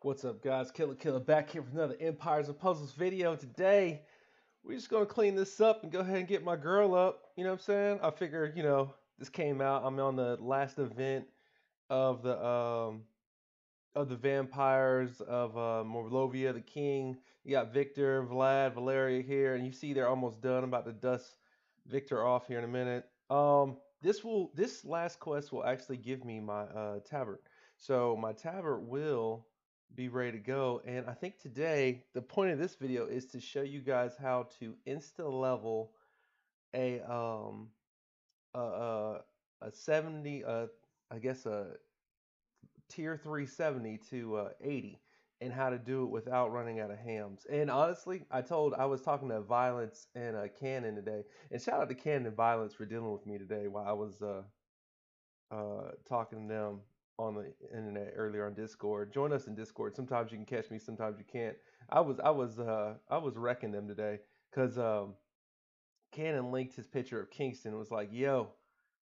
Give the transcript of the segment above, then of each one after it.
What's up, guys? Killer back here with another Empires and Puzzles video. Today, we're just gonna clean this up and go ahead and get my girl up. You know what I'm saying? I figure, this came out. I'm on the last event of the vampires of Morlovia, the king. You got Victor, Vlad, Valeria here, and you see they're almost done. I'm about to dust Victor off here in a minute. This last quest will actually give me my tabard. So my tabard will be ready to go. And I think today the point of this video is to show you guys how to insta level a um a a, a 70 I guess a tier 370 to 80 and how to do it without running out of hams. And honestly, I was talking to Violence and Cannon today, and shout out to Cannon and Violence for dealing with me today while I was talking to them on the internet earlier on Discord. Join us in Discord. Sometimes you can catch me, sometimes you can't. I was wrecking them today because Cannon linked his picture of Kingston and was like, "Yo,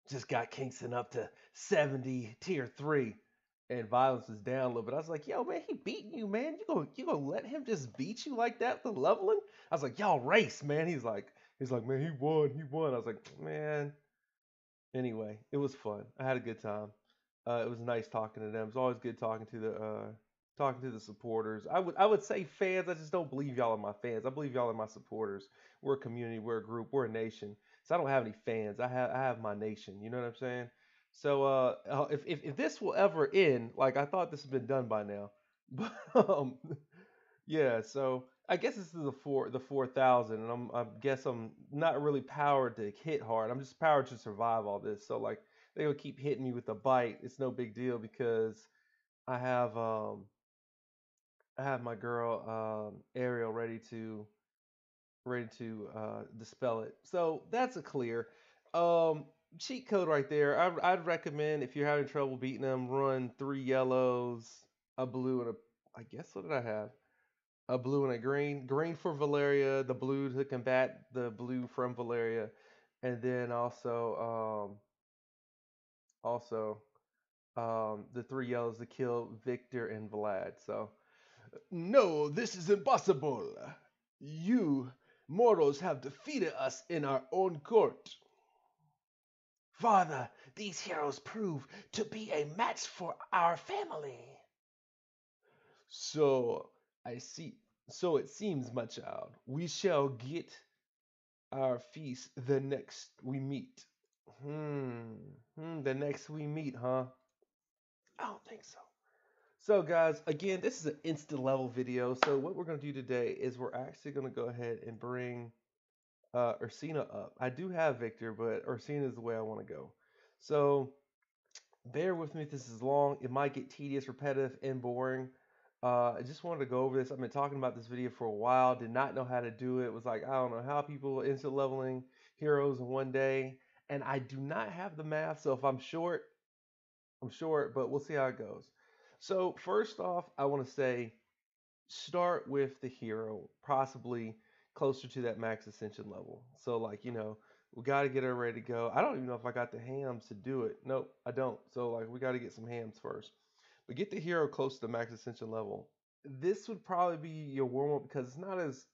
just got Kingston up to 70 tier 3." And Violence was down a little bit. I was like, "Yo, man, he beating you, man. You gonna let him just beat you like that with the leveling?" I was like, "Y'all race, man." He's like, "Man, he won. He won." I was like, "Man." Anyway, it was fun. I had a good time. It was nice talking to them. It's always good talking to the supporters. I would say fans. I just don't believe y'all are my fans. I believe y'all are my supporters. We're a community. We're a group. We're a nation. So I don't have any fans. I have my nation. You know what I'm saying? So if this will ever end, like I thought this had been done by now, but yeah. So I guess this is the 4,000, and I guess I'm not really powered to hit hard. I'm just powered to survive all this. So like they will keep hitting me with a bite. It's no big deal because I have um I have my girl Ariel ready to dispel it. So that's a clear um, cheat code right there. I'd recommend if you're having trouble beating them, run three yellows, a blue, and a I guess what did I have? A blue and a green. Green for Valeria, the blue to combat the blue from Valeria, and then also the three yellows to kill Victor and Vlad. So no, this is impossible. You mortals have defeated us in our own court. Father, these heroes prove to be a match for our family. So I see. So it seems, my child, we shall get our feast the next we meet. Hmm. The next we meet, huh? I don't think so. So guys, again, this is an instant level video. So what we're gonna do today is we're actually gonna go ahead and bring Ursina up. I do have Victor, but Ursina is the way I want to go. So bear with me if this is long. It might get tedious, repetitive, and boring. I just wanted to go over this. I've been talking about this video for a while. Did not know how to do it. Was like, I don't know how people instant leveling heroes in one day. And I do not have the math. So if I'm short, I'm short, but we'll see how it goes. So first off, I want to say start with the hero, possibly closer to that max ascension level. So like, we got to get her ready to go. I don't even know if I got the hams to do it. Nope, I don't. So like we got to get some hams first. But get the hero close to the max ascension level. This would probably be your warm up because it's not as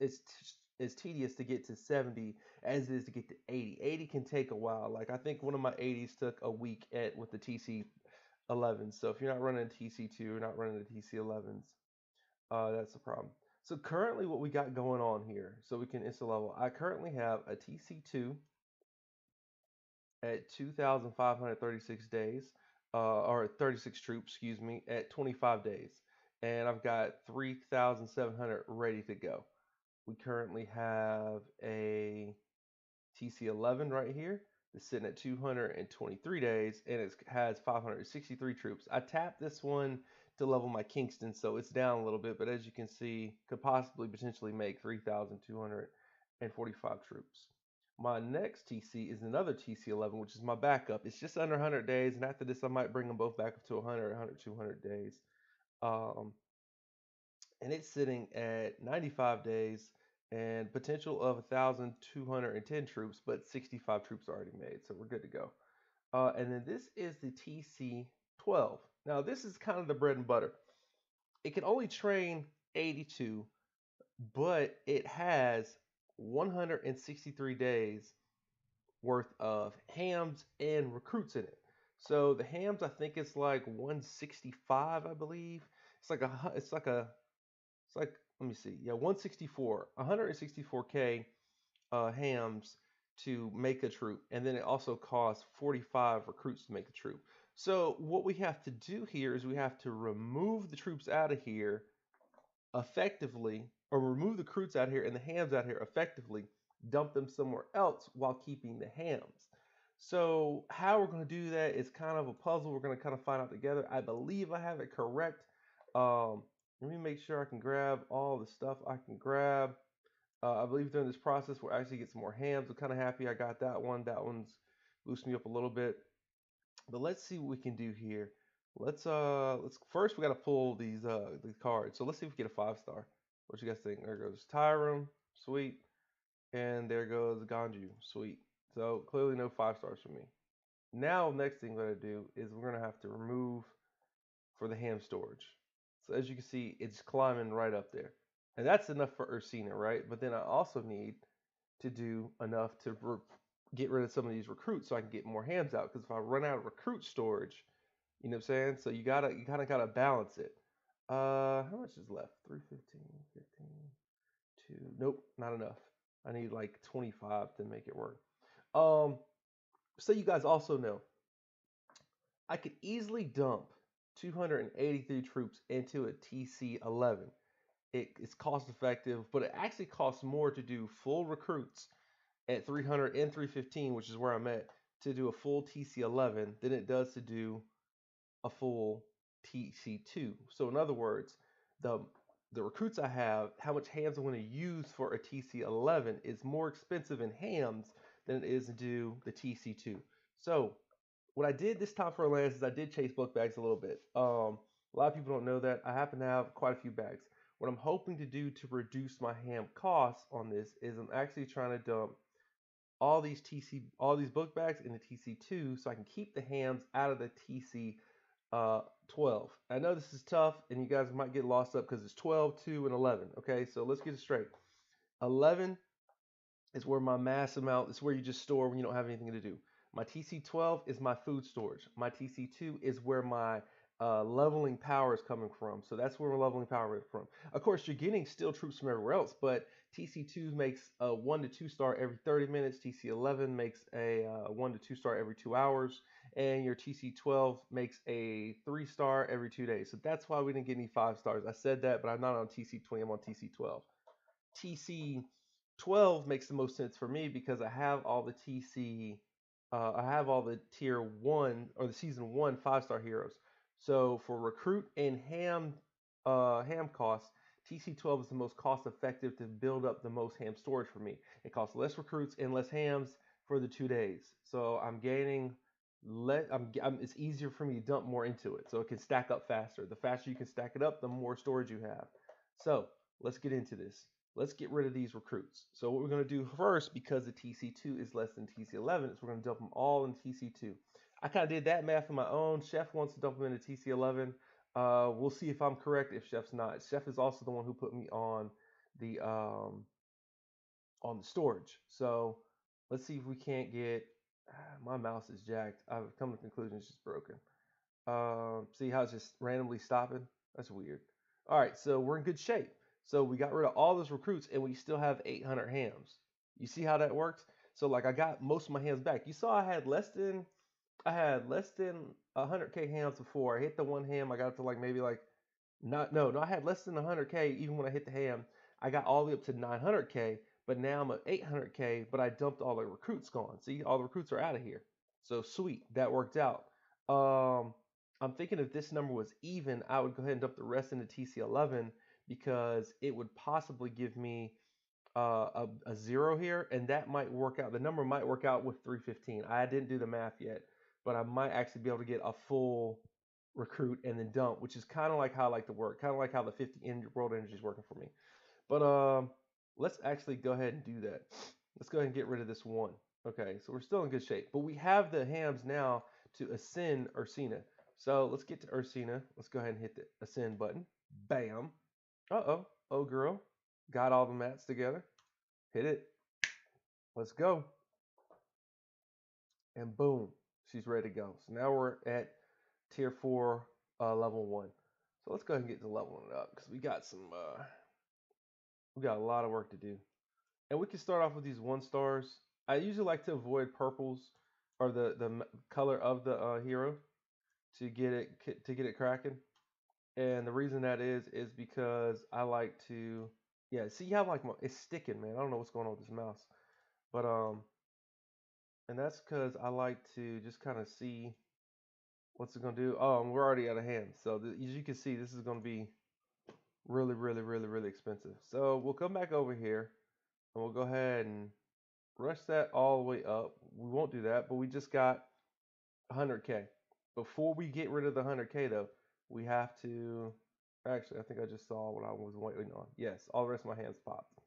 tedious to get to 70 as it is to get to 80. 80 can take a while. Like I think one of my 80s took a week at with the TC 11. So if you're not running TC2, you're not running the TC 11s. That's the problem. So currently what we got going on here, so we can insta level. I currently have a TC2 at 2,536 days, or 36 troops, excuse me, at 25 days. And I've got 3,700 ready to go. We currently have a TC11 right here. It's sitting at 223 days and it has 563 troops. I tapped this one to level my Kingston, so it's down a little bit, but as you can see, could possibly potentially make 3,245 troops. My next TC is another TC11, which is my backup. It's just under 100 days, and after this, I might bring them both back up to 100, 100, 200 days. Um, and it's sitting at 95 days and potential of 1,210 troops, but 65 troops already made, so we're good to go. And then this is the TC12. Now this is kind of the bread and butter. It can only train 82, but it has 163 days worth of hams and recruits in it. So the hams, I think it's like 165, I believe. It's like, let me see. Yeah, 164, 164K hams to make a troop, and then it also costs 45 recruits to make a troop. So what we have to do here is we have to remove the troops out of here effectively, or remove the recruits out here and the hams out here effectively, dump them somewhere else while keeping the hams. So how we're going to do that is kind of a puzzle. We're going to kind of find out together. I believe I have it correct. Um, Let me make sure I can grab all the stuff I can grab. I believe during this process we'll actually get some more hams. I'm kind of happy I got that one. That one's boosted me up a little bit. But let's see what we can do here. Let's first we gotta pull these cards. So let's see if we get a 5 star. What you guys think? There goes Tyrum, sweet, and there goes Ganju, sweet. So clearly no 5 stars for me. Now next thing we're gonna do is we're gonna have to remove for the ham storage. So as you can see, it's climbing right up there. And that's enough for Ursina, right? But then I also need to do enough to get rid of some of these recruits so I can get more hams out. Because if I run out of recruit storage, you know what I'm saying? So you kind of gotta balance it. How much is left? 315, 15, 2. Nope, not enough. I need like 25 to make it work. Um, so you guys also know I could easily dump 283 troops into a TC-11. It's cost effective, but it actually costs more to do full recruits at 300 and 315, which is where I'm at, to do a full TC-11 than it does to do a full TC2. So in other words, the the recruits I have, how much hams I'm going to use for a TC11 is more expensive in hams than it is to do the TC2. So what I did this time for Lance is I did chase book bags a little bit. A lot of people don't know that I happen to have quite a few bags. What I'm hoping to do to reduce my ham costs on this is I'm actually trying to dump all these book bags in the TC2 so I can keep the hams out of the TC 12. I know this is tough and you guys might get lost up because it's 12, 2, and 11. Okay, so let's get it straight. 11 is where my mass amount is where you just store when you don't have anything to do. My TC12 is my food storage. My TC2 is where my leveling power is coming from. So that's where my leveling power is from. Of course, you're getting still troops from everywhere else, but TC2 makes a 1 to 2 star every 30 minutes. TC11 makes a 1 to 2 star every 2 hours. And your TC12 makes a 3 star every 2 days. So that's why we didn't get any 5 stars. I said that, but I'm not on TC20, I'm on TC12. TC12 makes the most sense for me because I have all the I have all the tier 1 or the season 1 5 star heroes. So for recruit and ham costs, TC12 is the most cost effective to build up the most ham storage for me. It costs less recruits and less hams for the 2 days. So I'm gaining it's easier for me to dump more into it. So it can stack up faster. The faster you can stack it up, the more storage you have. So let's get into this. Let's get rid of these recruits. So what we're going to do first, because the TC2 is less than TC11, is we're going to dump them all in TC2. I kind of did that math on my own. Chef wants to dump them into TC11. We'll see if I'm correct. If Chef's not, Chef is also the one who put me the on the storage. So let's see if we can't get. My mouse is jacked. I've come to the conclusion it's just broken. See how it's just randomly stopping? That's weird. All right, so we're in good shape. So we got rid of all those recruits and we still have 800 hams. You see how that works? So like I got most of my hams back. You saw I had less than 100k hams before. I hit the one ham. I got to like maybe like not no no. I had less than 100k even when I hit the ham. I got all the way up to 900k, but now I'm at 800k. But I dumped all the recruits gone. See, all the recruits are out of here. So sweet, that worked out. Um, I'm thinking if this number was even, I would go ahead and dump the rest into TC11 because it would possibly give me a zero here, and that might work out. The number might work out with 315. I didn't do the math yet, but I might actually be able to get a full recruit and then dump, which is kind of like how I like to work, kind of like how the 50 in world energy is working for me. But let's actually go ahead and do that. Let's go ahead and get rid of this one. Okay, so we're still in good shape, but we have the hams now to ascend Ursina. So let's get to Ursina. Let's go ahead and hit the ascend button. Bam. Uh-oh. Oh, girl. Got all the mats together. Hit it. Let's go. And boom. She's ready to go. So now we're at tier 4, level 1. So let's go ahead and get to leveling it up because we got a lot of work to do. And we can start off with these 1 stars. I usually like to avoid purples or the color of the hero to get it cracking. And the reason that is because I like to, yeah. See, you have like it's sticking, man. I don't know what's going on with this mouse, but and that's because I like to just kind of see what's it gonna do. Oh, and we're already out of hand. So as you can see, this is gonna be really, really, really, really expensive. So we'll come back over here and we'll go ahead and rush that all the way up. We won't do that, but we just got 100K. Before we get rid of the 100K though, we have to. Actually, I think I just saw what I was waiting on. Yes, all the rest of my hands popped.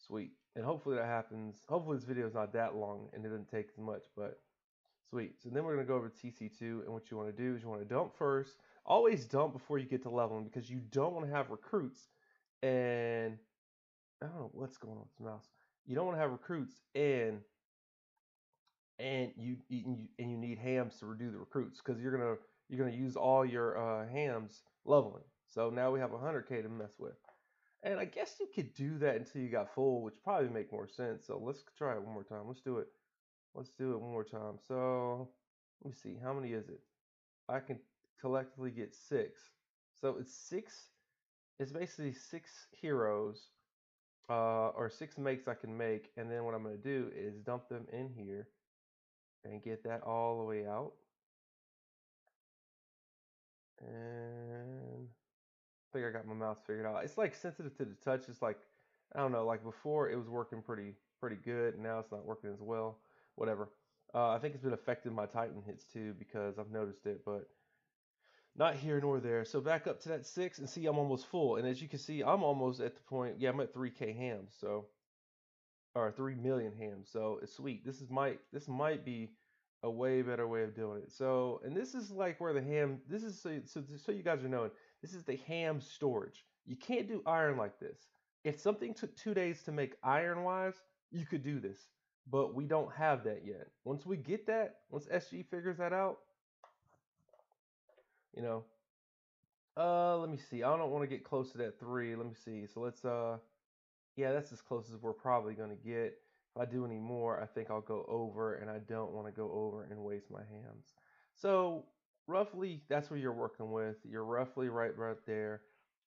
Sweet. And hopefully that happens. Hopefully this video is not that long and it doesn't take as much, but sweet. So then we're going to go over to TC2, and what you want to do is you want to dump first. Always dump before you get to leveling because you don't want to have recruits and I don't know what's going on with this mouse. You don't want to have recruits and you need hams to redo the recruits because you're gonna use all your hams leveling. So now we have 100K to mess with, and I guess you could do that until you got full, which probably make more sense. So let's try it one more time. Let's do it. Let's do it one more time. So let me see. How many is it? I can collectively get 6. So it's 6. It's basically 6 heroes or 6 makes I can make, and then what I'm gonna do is dump them in here and get that all the way out. And I think I got my mouse figured out. It's like sensitive to the touch. It's like I don't know. Like before, it was working pretty good. And now it's not working as well. Whatever. I think it's been affecting my Titan hits too because I've noticed it, but not here nor there. So back up to that 6 and see I'm almost full. And as you can see, I'm almost at the point. Yeah, I'm at 3K hams. So or 3 million hams. So it's sweet. This might be a way better way of doing it. So, and this is like where the ham. This is so you guys are knowing. This is the ham storage. You can't do iron like this. If something took 2 days to make iron wise, you could do this. But we don't have that yet. Once we get that, once SG figures that out, you know. Let me see. I don't want to get close to that 3. Let me see. So let's yeah, that's as close as we're probably going to get. If I do any more, I think I'll go over, and I don't want to go over and waste my hams. So roughly, that's what you're working with. You're roughly right there.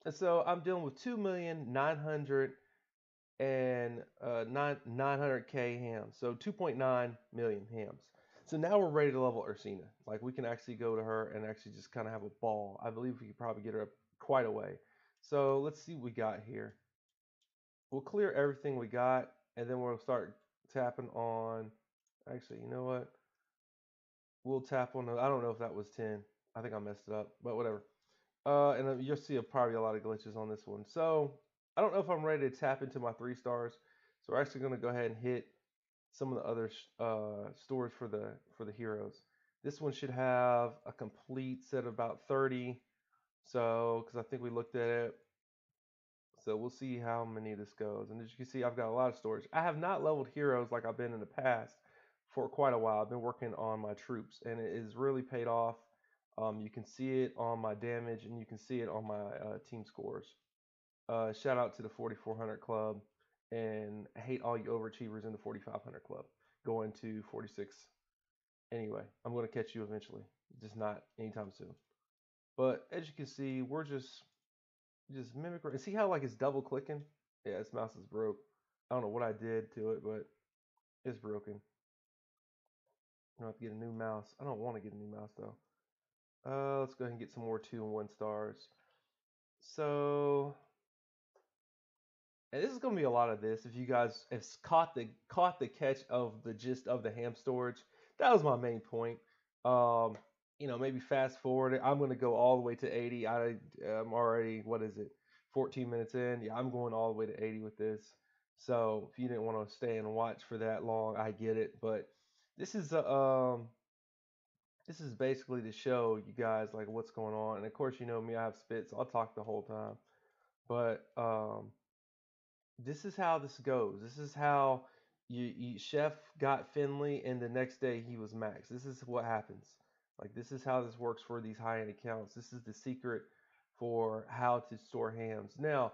And so I'm dealing with 2,900 and 900K hams. So 2.9 million hams. So now we're ready to level Ursina. Like we can actually go to her and actually just kind of have a ball. I believe we could probably get her up quite a way. So let's see what we got here. We'll clear everything we got, and then we'll start tapping on. Actually, you know what? We'll tap on. I don't know if that was 10. I think I messed it up, but whatever. And you'll see probably a lot of glitches on this one. So I don't know if I'm ready to tap into my 3 stars. So we're actually going to go ahead and hit some of the other stores for the heroes. This one should have a complete set of about 30. So because I think we looked at it. So we'll see how many this goes. And as you can see, I've got a lot of storage. I have not leveled heroes like I've been in the past for quite a while. I've been working on my troops, and it is really paid off. You can see it on my damage, and you can see it on my team scores. Shout out to the 4400 club, and I hate all you overachievers in the 4500 club going to 46. Anyway, I'm going to catch you eventually, just not anytime soon. But as you can see, we're just mimic and see how like it's double clicking. Yeah, this mouse is broke. I don't know what I did to it, but it's broken. I have to get a new mouse. I don't want to get a new mouse though. Let's go ahead and get some more 2 and 1 stars. So, and this is gonna be a lot of this. If you guys have caught the catch of the gist of the ham storage, that was my main point. Um, maybe fast forward it. I'm gonna go all the way to 80. I'm already, what is it, 14 minutes in. Yeah, I'm going all the way to 80 with this. So if you didn't want to stay and watch for that long, I get it. But this is This is basically to show you guys like what's going on. And of course, you know me, I have spits. I'll talk the whole time. But this is how this goes. This is how Chef got Finley, and the next day he was max. This is what happens. Like this is how this works for these high end accounts. This is the secret for how to store hams. Now,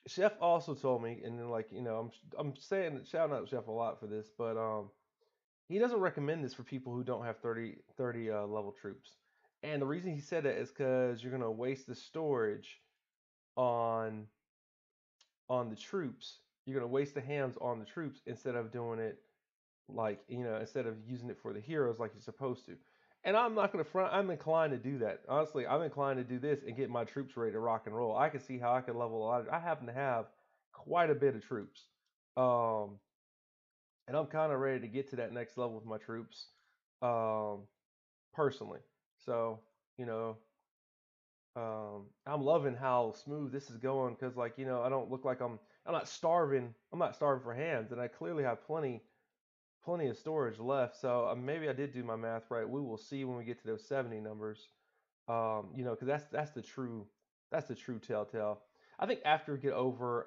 Chef also told me, and then like I'm saying shouting out Chef a lot for this, but he doesn't recommend this for people who don't have 30 level troops. And the reason he said that is because you're gonna waste the storage on the troops. You're gonna waste the hams on the troops instead of doing it like instead of using it for the heroes like you're supposed to. And I'm not gonna front. I'm inclined to do that. Honestly, I'm inclined to do this and get my troops ready to rock and roll. I can see how I could level a lot. I happen to have quite a bit of troops, um, and I'm kind of ready to get to that next level with my troops, um, personally. So you know, I'm loving how smooth this is going because, like, I don't look like I'm not starving. I'm not starving for hands, and I clearly have plenty of storage left. So maybe I did do my math right. We will see when we get to those 70 numbers. Because that's the true telltale. I think after we get over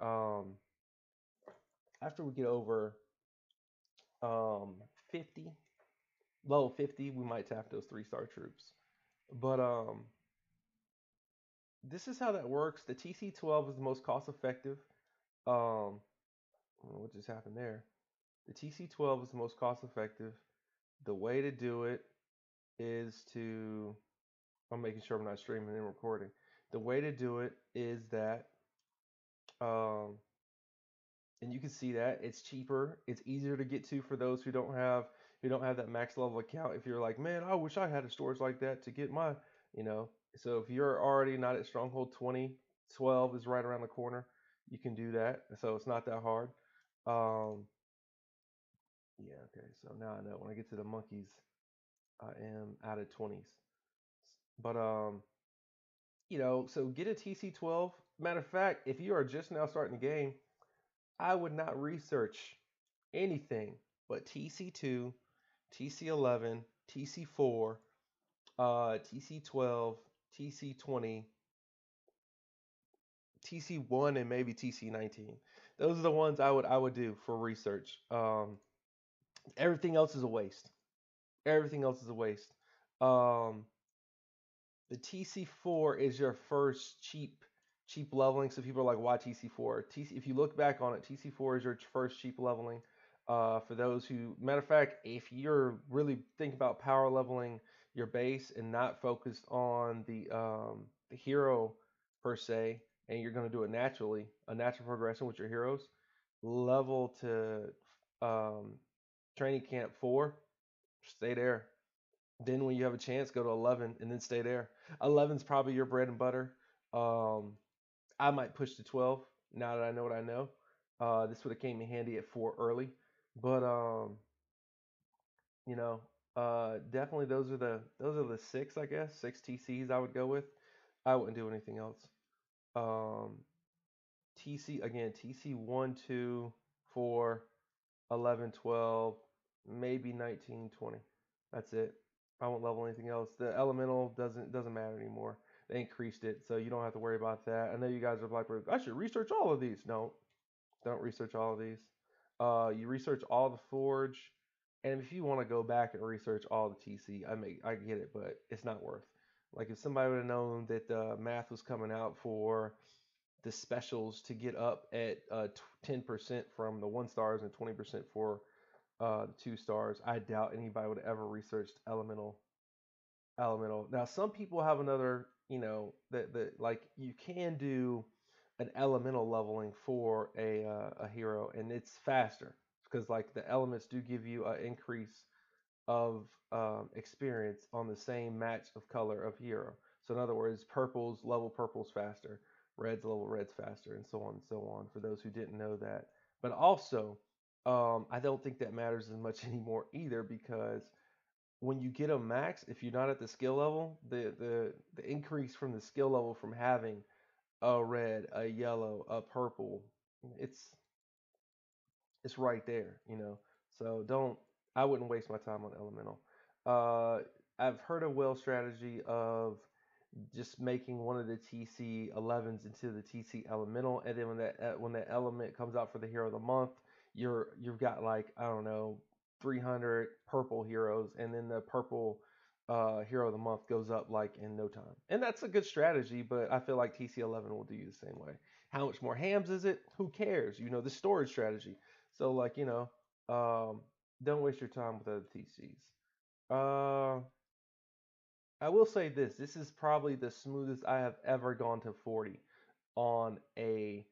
50, low 50, we might tap those 3-star troops. But this is how that works. The TC-12 is the most cost effective. Um, what just happened there? The TC-12 is the most cost effective. The way to do it is to, I'm making sure I'm not streaming and recording. The way to do it is that, um, and you can see that it's cheaper. It's easier to get to for those who don't have that max level account. If you're like, man, I wish I had a storage like that to get my, you know. So if you're already not at Stronghold 20, 12 is right around the corner. You can do that. So it's not that hard. Um, yeah, okay. So now I know when I get to the monkeys, I am out of 20s. But so get a TC-12. Matter of fact, if you are just now starting the game, I would not research anything but TC2, TC11, TC4, TC12, TC20, TC1, and maybe TC19. Those are the ones I would do for research. Everything else is a waste. Everything else is a waste. Um, The TC4 is your first cheap leveling. So people are like, why TC4? If you look back on it, TC4 is your first cheap leveling. For those who, matter of fact, if you're really thinking about power leveling your base and not focused on the hero per se, and you're going to do it naturally, a natural progression with your heroes, level to um, training camp 4, stay there. Then when you have a chance, go to 11 and then stay there. 11's probably your bread and butter. Um, I might push to 12 now that I know what I know. This would have came in handy at 4 early, but you know, definitely those are the six, I guess, six TCs I would go with. I wouldn't do anything else. Um, TC again, TC 1, 2, 4, 11, 12, maybe 19, 20. That's it. I won't level anything else. The elemental doesn't matter anymore. They increased it, so you don't have to worry about that. I know you guys are like, I should research all of these. No, don't research all of these. You research all the forge, and if you want to go back and research all the TC, I get it, but it's not worth. Like if somebody would have known that the math was coming out for the specials to get up at 10% from the 1 stars and 20% for the 2 stars, I doubt anybody would have ever researched elemental. Now, some people have another, that like you can do an elemental leveling for a hero, and it's faster because like the elements do give you an increase of experience on the same match of color of hero. So in other words, purples level purples faster, reds level reds faster, and so on and so on. For those who didn't know that, but also, I don't think that matters as much anymore either because when you get a max, if you're not at the skill level, the increase from the skill level from having a red, a yellow, a purple, it's it's right there. So don't I wouldn't waste my time on elemental. Uh, I've heard a well strategy of just making one of the TC 11s into the TC elemental, and then when that element comes out for the hero of the month, you've got like I don't know 300 purple heroes, and then the purple hero of the month goes up like in no time, and that's a good strategy. But I feel like TC 11 will do you the same way. How much more hams is it? Who cares? You know the storage strategy. So like um, don't waste your time with other TCs. Uh, I will say this: this is probably the smoothest I have ever gone to 40 on a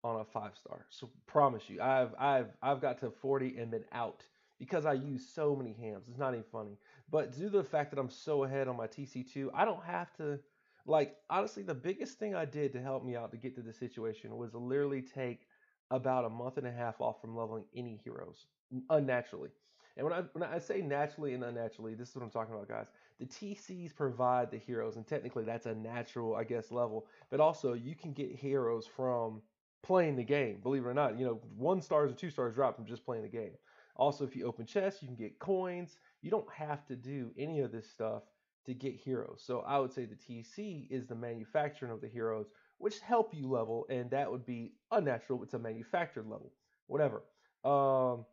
5 star. So promise you, I've got to 40 and been out because I use so many hams. It's not even funny. But due to the fact that I'm so ahead on my TC2, I don't have to like honestly the biggest thing I did to help me out to get to the situation was literally take about a month and a half off from leveling any heroes unnaturally. And when I say naturally and unnaturally, this is what I'm talking about, guys. The TCs provide the heroes, and technically that's a natural, I guess, level. But also, you can get heroes from playing the game. Believe it or not, 1 stars or 2 stars drop from just playing the game. Also, if you open chests, you can get coins. You don't have to do any of this stuff to get heroes. So I would say the TC is the manufacturing of the heroes, which help you level, and that would be unnatural. It's a manufactured level, whatever. Um,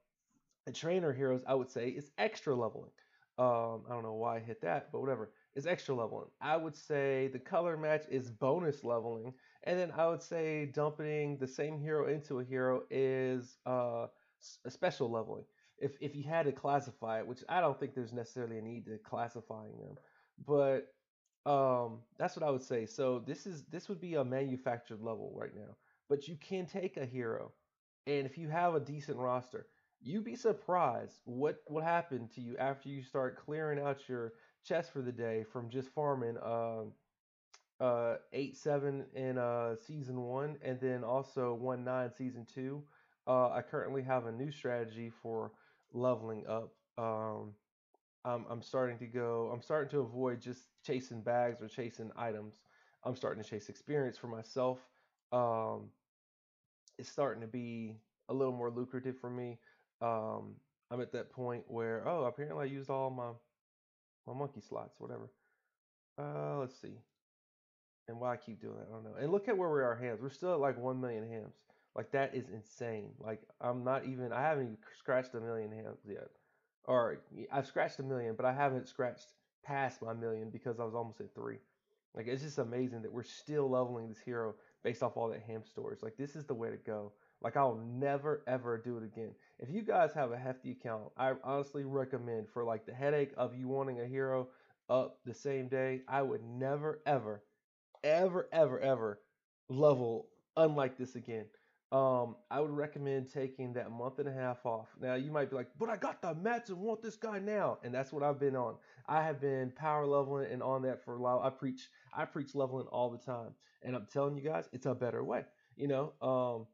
a trainer heroes, I would say, is extra leveling. I don't know why I hit that, but whatever. It's extra leveling. I would say the color match is bonus leveling, and then I would say dumping the same hero into a hero is a special leveling. If you had to classify it, which I don't think there's necessarily a need to classifying them, but that's what I would say. So this would be a manufactured level right now, but you can take a hero, and if you have a decent roster, you'd be surprised what happened to you after you start clearing out your chest for the day from just farming 8-7 in season 1, and then also 1-9 season 2. I currently have a new strategy for leveling up. I'm starting to go. I'm starting to avoid just chasing bags or chasing items. I'm starting to chase experience for myself. Um, it's starting to be a little more lucrative for me. Um, I'm at that point where apparently I used all my monkey slots, whatever. Let's see. And why I keep doing that, I don't know. And look at where we are hams. We're still at like 1 million hams. Like that is insane. Like I'm not even. I haven't even scratched a million hams yet. Or I've scratched a million, but I haven't scratched past my million because I was almost at three. Like it's just amazing that we're still leveling this hero based off all that ham storage. Like this is the way to go. Like I'll never ever do it again. If you guys have a hefty account, I honestly recommend for like the headache of you wanting a hero up the same day, I would never ever level unlike this again. I would recommend taking that month and a half off. Now you might be like, but I got the mats and want this guy now, and that's what I've been on. I have been power leveling and on that for a while. I preach leveling all the time, and I'm telling you guys, it's a better way. You know, um,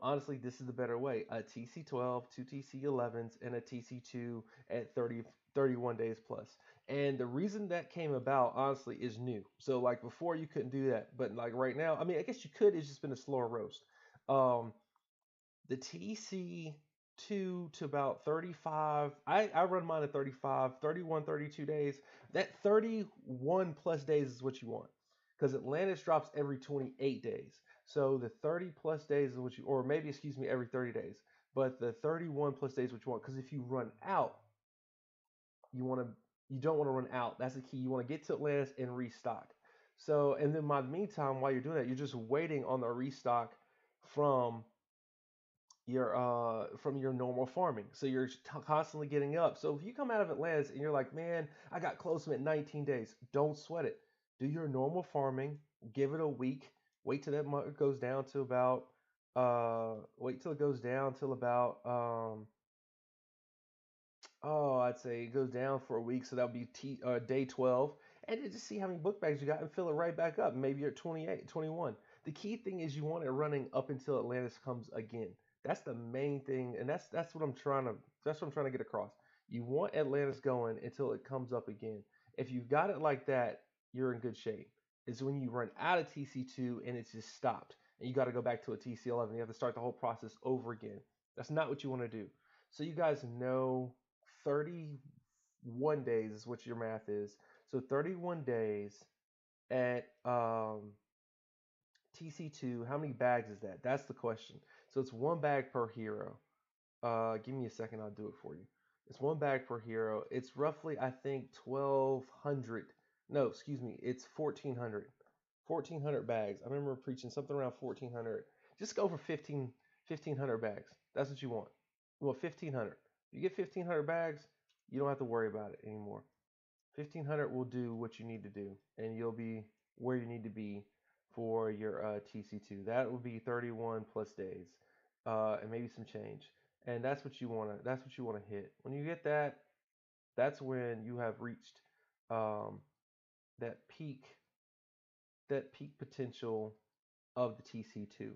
honestly, this is the better way. A TC12, two TC11s, and a TC2 at 31 days plus. And the reason that came about, honestly, is new. So, like, before you couldn't do that. But, like, right now, I mean, I guess you could. It's just been a slower roast. Um, the TC2 to about 35, I run mine at 35, 31, 32 days. That 31 plus days is what you want because Atlantis drops every 28 days. So the 30 plus days is what you, or maybe, excuse me, every 30 days. But the 31 plus days is what you want because if you run out, you want to, you don't want to run out. That's the key. You want to get to Atlantis and restock. So, and then by the meantime, while you're doing that, you're just waiting on the restock from your normal farming. So you're constantly getting up. So if you come out of Atlantis and you're like, man, I got close to it in 19 days, don't sweat it. Do your normal farming. Give it a week. Wait till that mark goes down to about. Wait till it goes down till about I'd say it goes down for a week, so that'll be day 12. And then just see how many book bags you got and fill it right back up. Maybe you're at 28, 21. The key thing is you want it running up until Atlantis comes again. That's the main thing, and that's what I'm trying to get across. You want Atlantis going until it comes up again. If you've got it like that, you're in good shape. It's when you run out of TC2 and it's just stopped, and you got to go back to a TC11. You have to start the whole process over again. That's not what you want to do. So you guys know 30. 31 days is what your math is. So 31 days at TC2, how many bags is that? That's the question. So it's one bag per hero. Give me a second, I'll do it for you. It's one bag per hero. It's roughly, I think, 1,200. No, excuse me, it's 1,400. 1,400 bags. I remember preaching something around 1,400. Just go for 1,500 bags. That's what you want. You want 1,500. You get 1,500 bags, you don't have to worry about it anymore. 1,500 will do what you need to do, and you'll be where you need to be for your TC2. That will be 31 plus days, and maybe some change. And that's what you wanna. That's what you wanna hit. When you get that, that's when you have reached um, that peak that peak potential of the TC2.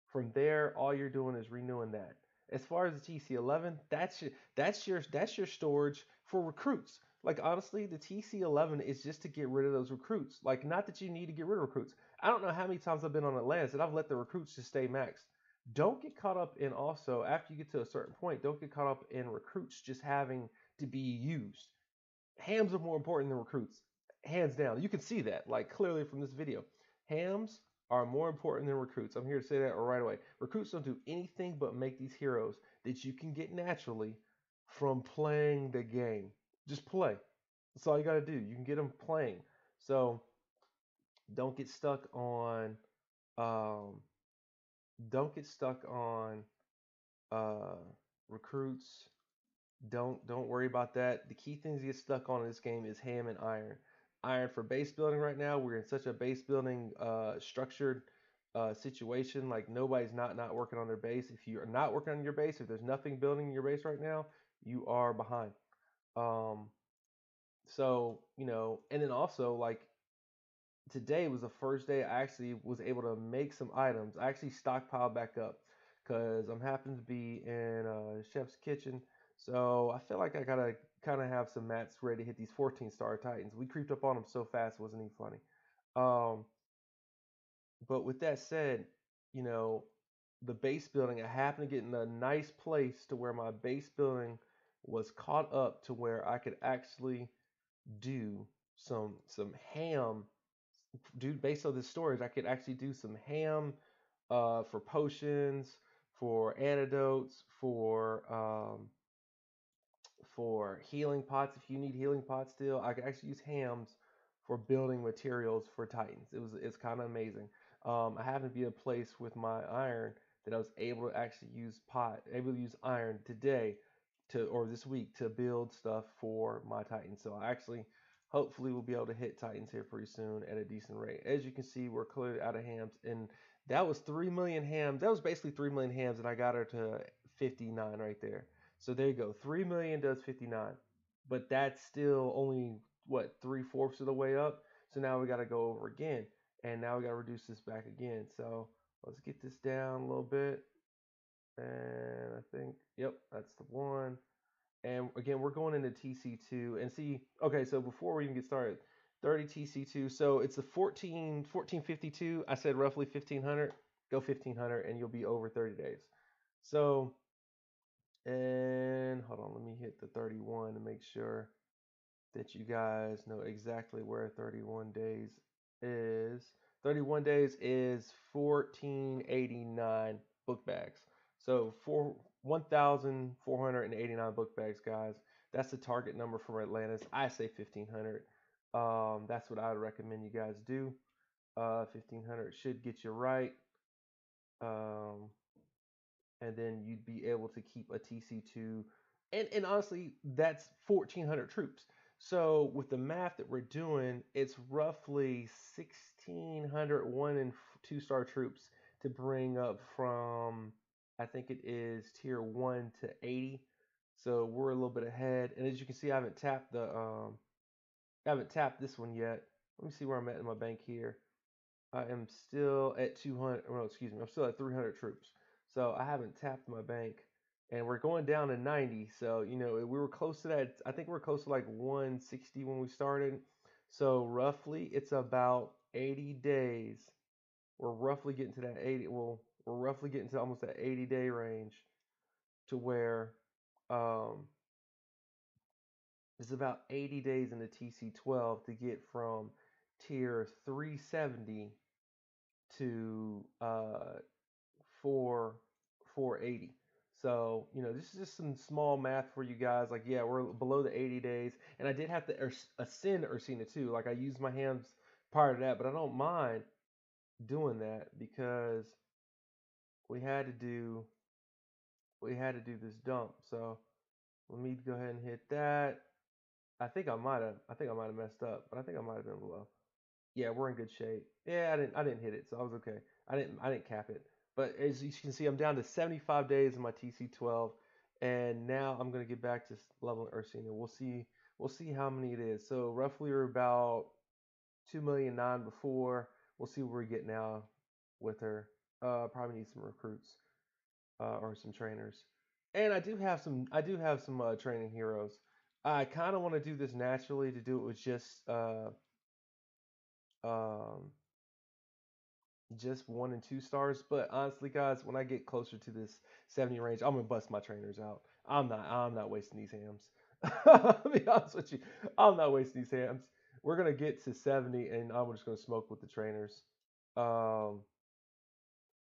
From there, all you're doing is renewing that. As far as the TC11, that's your storage for recruits. Like honestly, the TC11 is just to get rid of those recruits. Like not that you need to get rid of recruits. I don't know how many times I've been on Atlantis and I've let the recruits just stay maxed. Don't get caught up in also after you get to a certain point. Don't get caught up in recruits just having to be used. Hams are more important than recruits, hands down. You can see that like clearly from this video. Hams are more important than recruits. I'm here to say that right away. Recruits don't do anything but make these heroes that you can get naturally from playing the game. Just play. That's all you got to do. You can get them playing. So don't get stuck on um, don't get stuck on uh, recruits. Don't worry about that. The key things to get stuck on in this game is ham and iron. Iron for base building right now. We're in such a base building structured situation. Like nobody's not working on their base. If you are not working on your base, if there's nothing building in your base right now, you are behind. Um, so and then also like today was the first day I actually was able to make some items. I actually stockpiled back up because I'm happen to be in Chef's Kitchen. So I feel like I gotta kind of have some mats ready to hit these 14-star Titans. We creeped up on them so fast, it wasn't even funny. Um, but with that said, you know, the base building, I happened to get in a nice place to where my base building was caught up to where I could actually do some ham dude, based on this storage, I could actually do some ham for potions, for antidotes, for healing pots. If you need healing pots still, I could actually use hams for building materials for Titans. It's kind of amazing. I happen to be in a place with my iron that I was able to actually able to use iron today or this week to build stuff for my Titans. So I actually hopefully we'll be able to hit Titans here pretty soon at a decent rate. As you can see, we're clearly out of hams, and that was 3 million hams. That was basically 3 million hams, and I got her to 59 right there. So there you go. 3 million does 59, but that's still only what 3/4 of the way up. So now we got to go over again, and now we got to reduce this back again. So let's get this down a little bit, and I think yep, that's the one. And again, we're going into TC2 and see. Okay, so before we even get started, 30 TC2. So it's the 1452. I said roughly 1,500. Go 1,500, and you'll be over 30 days. So and hold on, let me hit the 31 to make sure that you guys know exactly where 31 days is. 31 days is 1,489 book bags. So 1,489 book bags, guys. That's the target number for Atlantis. I say 1,500. That's what I would recommend you guys do. 1,500 should get you right. Um, and then you'd be able to keep a TC2. And honestly, that's 1,400 troops. So with the math that we're doing, it's roughly 1,600 and 2-star troops to bring up from, I think it is tier 1 to 80. So we're a little bit ahead. And as you can see, I haven't tapped this one yet. Let me see where I'm at in my bank here. I am still at 200. Well, excuse me. I'm still at 300 troops. So I haven't tapped my bank, and we're going down to 90. So we were close to that. I think we're close to like 160 when we started. So roughly, it's about 80 days. We're roughly getting to that 80. Well, we're roughly getting to almost that 80-day range to where um, It's about 80 days in the TC12 to get from tier 370 to 4 480. So, this is just some small math for you guys. Like, yeah, we're below the 80 days. And I did have to ascend Ursina too. Like, I used my hands prior to that, but I don't mind doing that because we had to do this dump. So let me go ahead and hit that. I think I might have messed up, but I think I might have been below. Yeah, we're in good shape. Yeah, I didn't hit it, so I was okay. I didn't cap it. But as you can see, I'm down to 75 days in my TC12, and now I'm gonna get back to leveling Ursina. We'll see how many it is. So roughly we're about 2,000,009 before. We'll see where we get now with her. Probably need some recruits or some trainers. And I do have some training heroes. I kind of want to do this naturally to do it with um, just 1 and 2 stars. But honestly, guys, when I get closer to this 70 range, I'm gonna bust my trainers out. I'm not wasting these hams. I'll be honest with you, I'm not wasting these hams. We're gonna get to 70, and I'm just gonna smoke with the trainers. Um,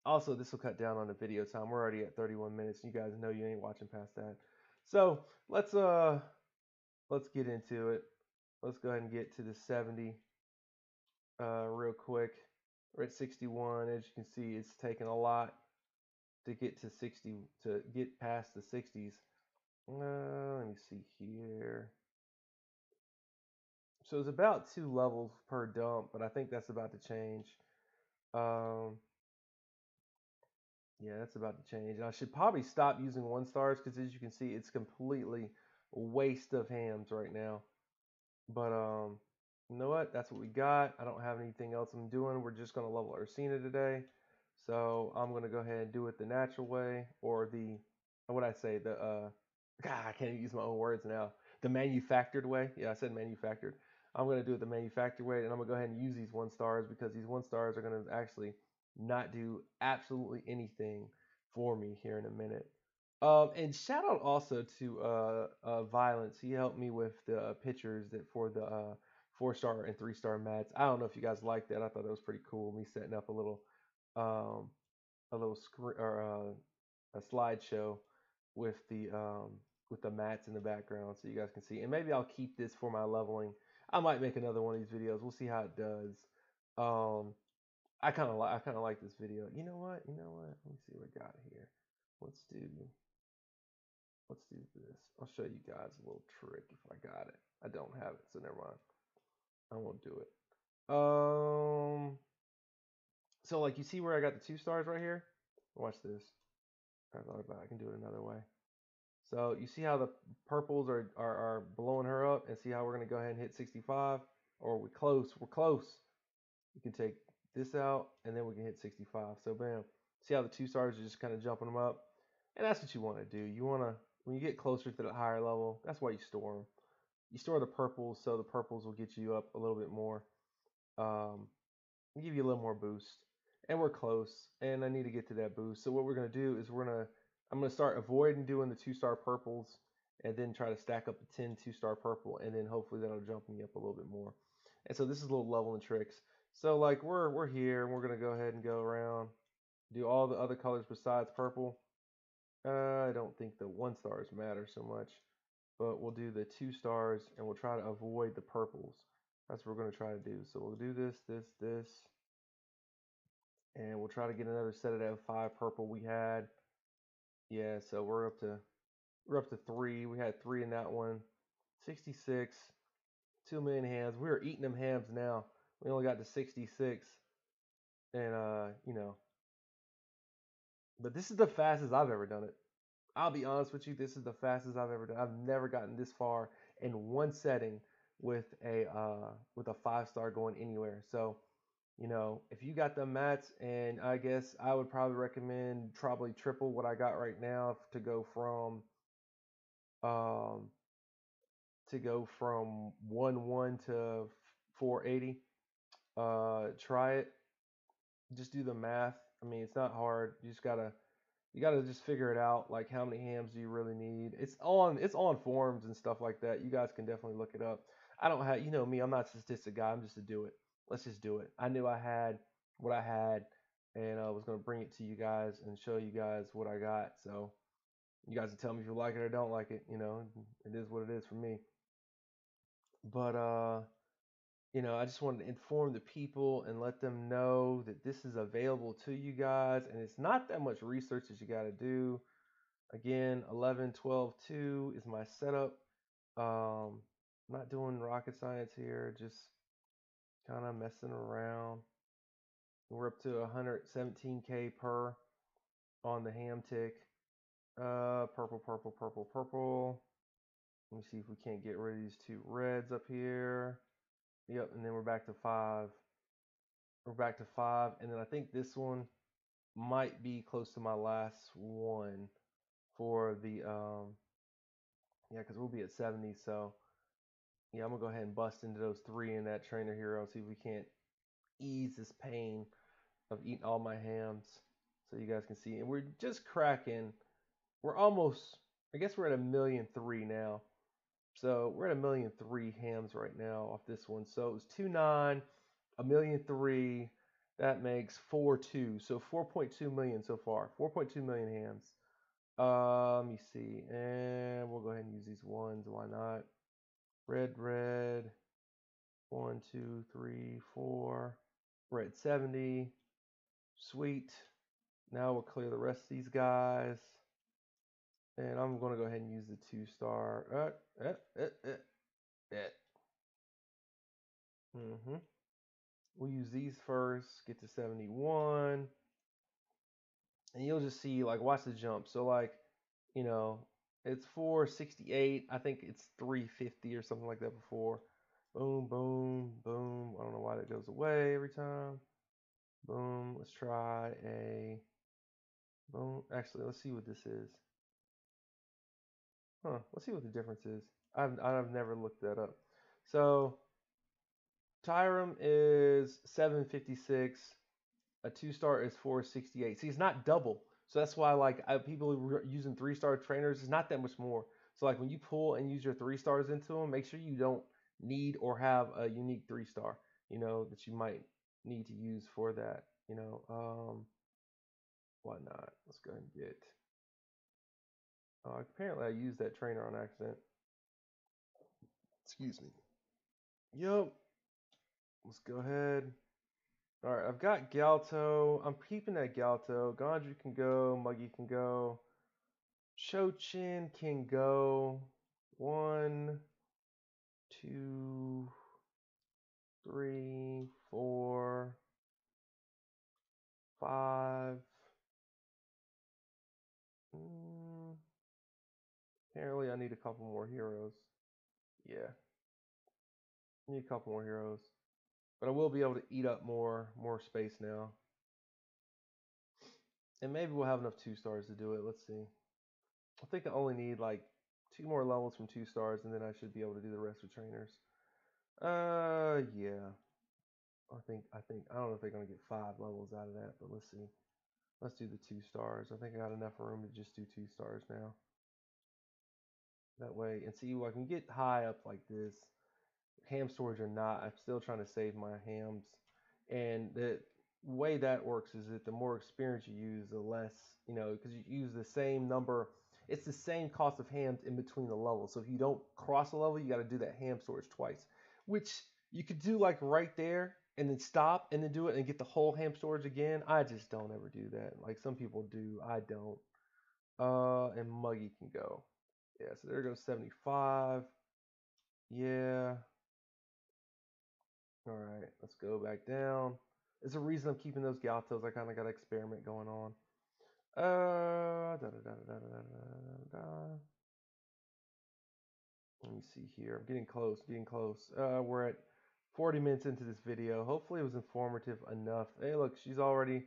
Also, this will cut down on the video time. We're already at 31 minutes. You guys know you ain't watching past that. So let's get into it. Let's go ahead and get to the 70 real quick. We're at 61. As you can see, it's taken a lot to get to 60 to get past the 60s. Let me see here. So it's about 2 levels per dump, but I think that's about to change. Um, Yeah, that's about to change. And I should probably stop using 1 stars because as you can see, it's completely a waste of hams right now. But you know what? That's what we got. I don't have anything else I'm doing. We're just gonna level Ursina today. So I'm gonna go ahead and do it the natural way, or the what I say, the God, I can't even use my own words now. The manufactured way. Yeah, I said manufactured. I'm gonna do it the manufactured way, and I'm gonna go ahead and use these 1 stars because these 1 stars are gonna actually not do absolutely anything for me here in a minute. And shout out also to Violence. He helped me with the pictures that for the 4 star and 3 star mats. I don't know if you guys like that. I thought that was pretty cool. Me setting up um, a little screen or a slideshow with the mats in the background, so you guys can see. And maybe I'll keep this for my leveling. I might make another one of these videos. We'll see how it does. Um, I kind of like this video. You know what? You know what? Let me see what I got here. Let's do let's do this. I'll show you guys a little trick if I got it. I don't have it, so never mind. I won't do it. So like you see where I got the 2 stars right here? Watch this. I thought about it. I can do it another way. So you see how the purples are blowing her up, and see how we're gonna go ahead and hit 65, or we're close. We're close. You can take this out, and then we can hit 65. So bam. See how the 2 stars are just kind of jumping them up, and that's what you want to do. You want to when you get closer to the higher level. That's why you store them. You store the purples, so the purples will get you up a little bit more. Um, give you a little more boost. And we're close, and I need to get to that boost. So what we're gonna do is I'm gonna start avoiding doing the 2 star purples, and then try to stack up the 10 2 star purple, and then hopefully that'll jump me up a little bit more. And so this is a little leveling tricks. So like we're here, and we're gonna go ahead and go around, do all the other colors besides purple. I don't think the 1 stars matter so much, but we'll do the 2 stars, and we'll try to avoid the purples. That's what we're gonna try to do. So we'll do this, and we'll try to get another set of that 5 purple we had. Yeah, so we're up to 3. We had 3 in that one. 66, 2,000,000 hams. We are eating them hams now. We only got to 66, and but this is the fastest I've ever done it. I'll be honest with you, this is the fastest I've ever done. I've never gotten this far in one setting with a 5 star going anywhere. So if you got the mats, and I guess I would probably recommend probably triple what I got right now um to go from 1-1 to 480. Try it. Just do the math. I mean, it's not hard. You just gotta You got to just figure it out. Like, how many hams do you really need? It's on forums and stuff like that. You guys can definitely look it up. I don't have, you know me, I'm not a statistic guy. I'm just a do it. Let's just do it. I knew I had what I had, and I was gonna bring it to you guys and show you guys what I got. So you guys can tell me if you like it or don't like it. You know, it is what it is for me. But I just wanted to inform the people and let them know that this is available to you guys, and it's not that much research that you got to do. Again, 11, 12, 2 is my setup. I'm not doing rocket science here, just kind of messing around. We're up to 117K per on the ham tick. Purple, purple, purple, purple. Let me see if we can't get rid of these two reds up here. Yep, and then we're back to 5. We're back to 5, and then I think this one might be close to my last one for the yeah, because we'll be at 70. So yeah, I'm gonna go ahead and bust into those 3 in that trainer hero. See if we can't ease this pain of eating all my hams, so you guys can see. And we're just cracking. We're almost. I guess we're at 1,000,003 now. So we're at 1,000,003 hams right now off this one. So it was 2.9, 1,000,003. That makes 4.2. So 4.2 million so far. 4.2 million hams. Let me see. And we'll go ahead and use these ones. Why not? Red, red. 1, 2, 3, 4. We're at 70. Sweet. Now we'll clear the rest of these guys. And I'm going to go ahead and use the 2-star. We'll use these first. Get to 71. And you'll just see, like, watch the jump. So, like, it's 468. I think it's 350 or something like that before. Boom, boom, boom. I don't know why that goes away every time. Boom. Let's try a boom. Actually, let's see what this is. Let's see what the difference is. I've never looked that up. So Tyrum is 756. A 2-star is 468. See, it's not double. So that's why, like, people using 3-star trainers is not that much more. So, like, when you pull and use your 3-stars into them, make sure you don't need or have a unique 3-star, that you might need to use for that. Why not? Let's go ahead and get. Apparently, I used that trainer on accident. Excuse me. Yep. Let's go ahead. All right, I've got Galto. I'm keeping that Galto. Gondry can go. Muggy can go. Chochin can go. 1, 2, 3, 4, 5. Apparently, I need a couple more heroes. Yeah, I need a couple more heroes. But I will be able to eat up more space now. And maybe we'll have enough 2-stars to do it. Let's see. I think I only need like 2 more levels from 2-stars, and then I should be able to do the rest with trainers. Yeah. I don't know if they're gonna get 5 levels out of that, but let's see. Let's do the 2-stars. I think I got enough room to just do 2-stars now. That way, and see, I can get high up like this. Ham storage or not, I'm still trying to save my hams. And the way that works is that the more experience you use, the less, because you use the same number. It's the same cost of hams in between the levels. So if you don't cross a level, you got to do that ham storage twice, which you could do like right there and then stop and then do it and get the whole ham storage again. I just don't ever do that. Like some people do, I don't. And Muggy can go. Yeah, so there goes 75. Yeah. All right, let's go back down. There's a reason I'm keeping those Galtos. I kind of got an experiment going on. Let me see here. I'm getting close, getting close. We're at 40 minutes into this video. Hopefully it was informative enough. Hey, look, she's already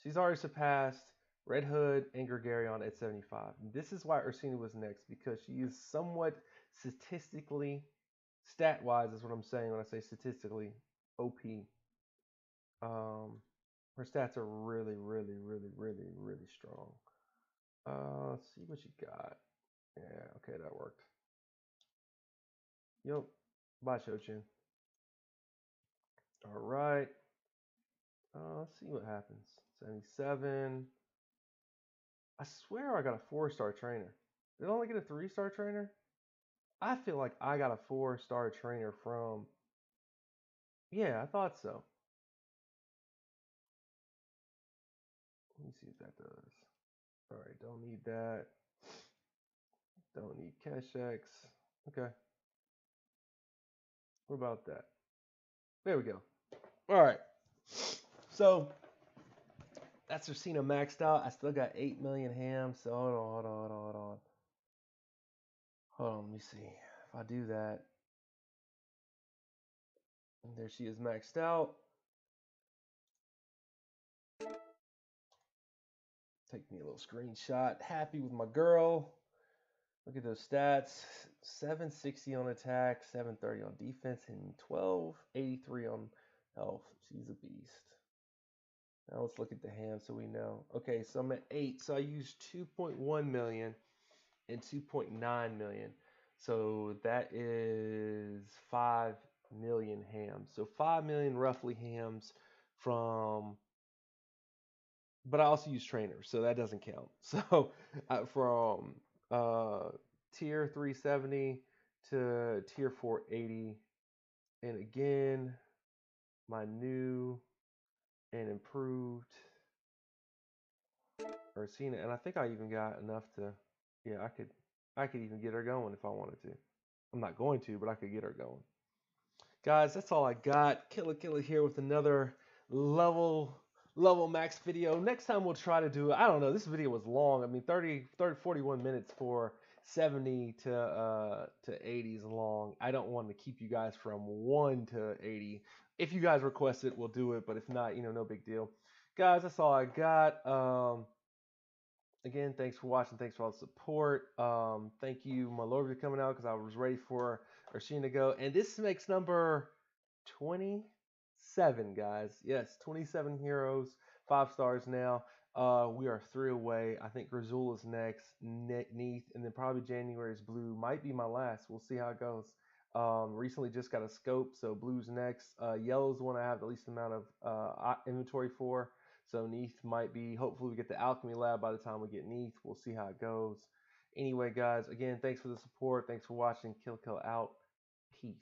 surpassed Red Hood and Gregarion at 75. And this is why Ursina was next, because she is somewhat statistically, stat-wise is what I'm saying when I say statistically, OP. Her stats are really, really, really, really, really strong. Let's see what you got. Yeah, okay, that worked. Yep. Bye, Shochin. All right. Let's see what happens. 77. I swear I got a 4-star trainer. Did I only get a 3-star trainer? I feel like I got a 4-star trainer from. Yeah, I thought so. Let me see if that does. All right, don't need that. Don't need Keshex. Okay. What about that? There we go. All right. So that's Racina maxed out. I still got 8 million hams. So hold on. Let me see. If I do that, and there she is maxed out. Take me a little screenshot. Happy with my girl. Look at those stats. 760 on attack, 730 on defense, and 1283 on health. She's a beast. Now let's look at the ham so we know. Okay, so I'm at 8. So I used 2.1 million and 2.9 million. So that is 5 million hams. So 5 million roughly hams from, but I also use trainers, so that doesn't count. So from tier 370 to tier 480, and again, my new and improved Ursina, and I think I even got enough to, yeah, I could even get her going if I wanted to. I'm not going to, but I could get her going. Guys, that's all I got. Killer here with another level max video. Next time we'll try to do, I don't know, this video was long. I mean 41 minutes for 70 to 80 is long. I don't want to keep you guys from 1 to 80. If you guys request it, we'll do it, but if not, no big deal. Guys, that's all I got. Again, thanks for watching. Thanks for all the support. Thank you, my Lord, for coming out because I was ready for Ursina to go. And this makes number 27, guys. Yes, 27 heroes, 5 stars now. We are 3 away. I think Grazula's next, Neath, and then probably January's Blue might be my last. We'll see how it goes. Recently just got a scope, so Blue's next. Yellow's the one I have the least amount of inventory for. So Neath might be, hopefully we get the Alchemy Lab by the time we get Neath. We'll see how it goes. Anyway, guys, again, thanks for the support. Thanks for watching. Kill out. Peace.